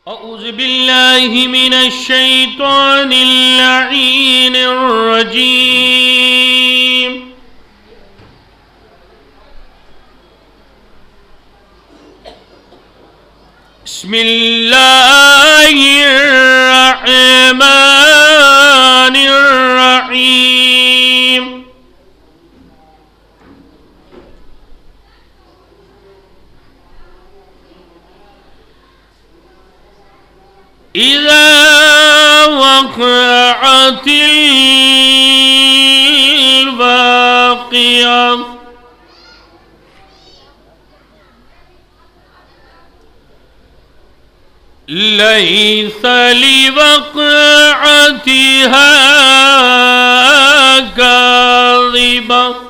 أعوذ بالله من الشيطان اللعين الرجيم. بسم الله الرحمن الرحيم. إذا وقعت الواقعة ليس لوقعتها كاذبة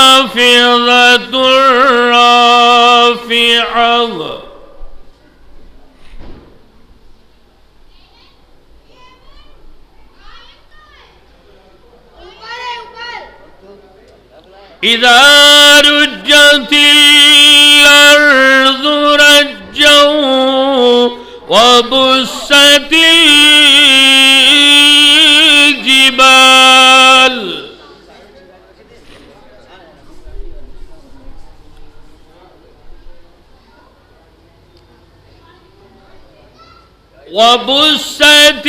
خافضة رافعة إذا رجت الأرض رجا وبست الجبال وبست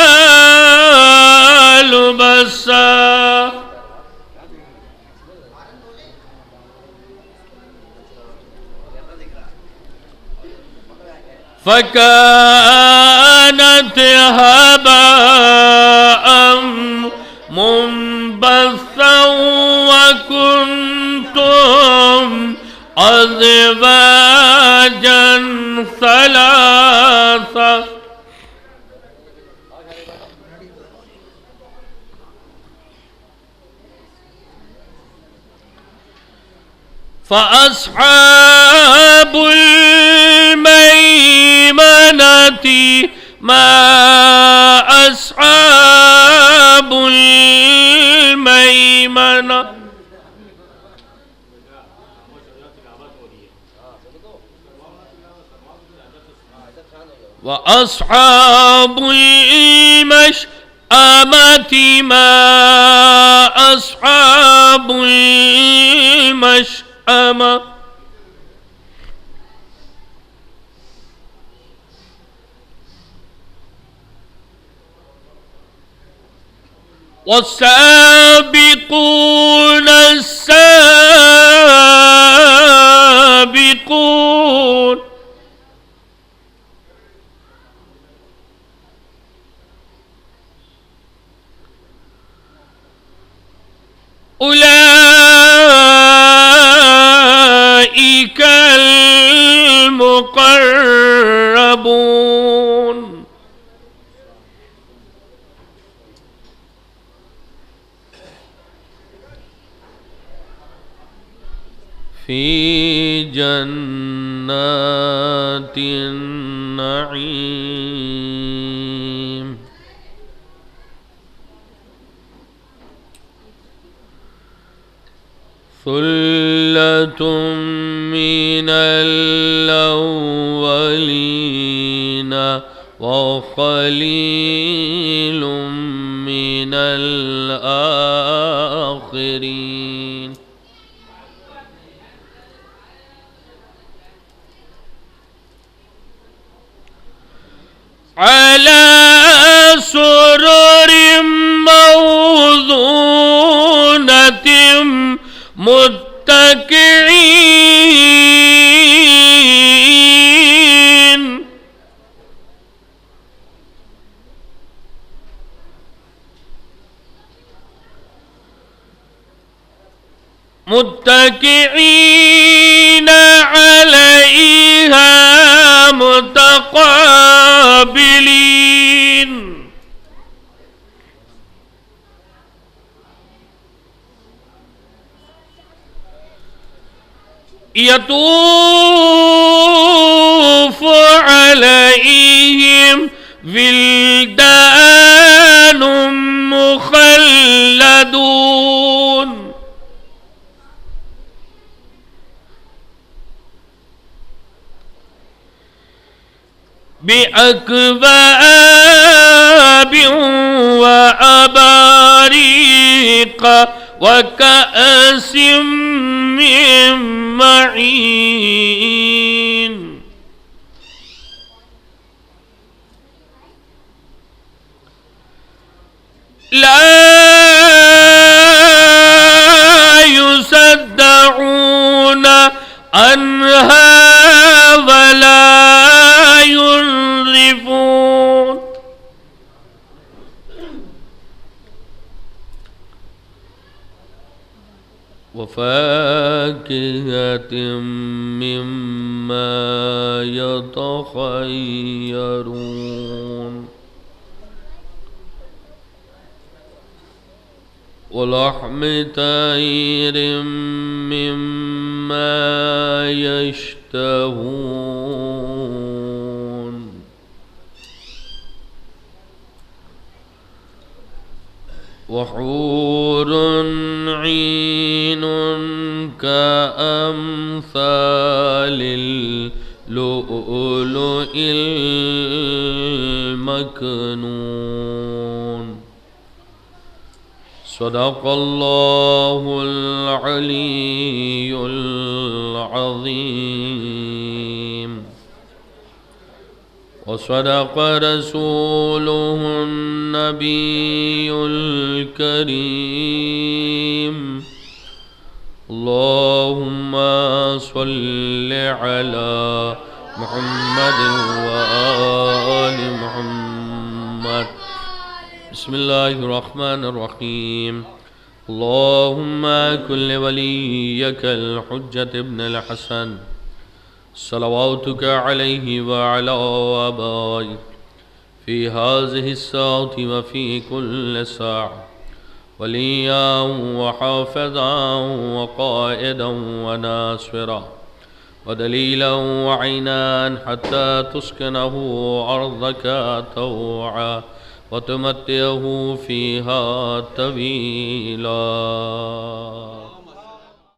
الجبال بسا فكانت هباء منبثا وكنتم أزواجا ثلاثة فأصحاب الميمنة ما أصحاب الميمنة وأصحاب المشأمة ما أصحاب المشأمة والسابقون السابقون أولئك المقربون في جنات النعيم ثلة من الأولين وقليل من الآخرين على سرر موضونة متكئين عليها متقابلين يطوف عليهم ولدان مخلدون بأكواب وأباريق وكأس من معين لا يصدعون عنها ولا ينزفون وفاكهة مما يتخيرون ولحم طير مما يشتهون وحور عين كأمثال اللؤلؤ المكنون صدق الله العلي العظيم وصدق رسوله النبي الكريم اللهم صل على محمد وآل محمد بسم الله الرحمن الرحيم اللهم كن لوليك الحجة ابن الحسن صلواتك عليه وعلى آبائه في هذه الساعة وفي كل ساعة وليا وحافظا وقائدا وناصرا ودليلا وعينا حتى تسكنه أرضك طوعا وتمتعه فيها طويلا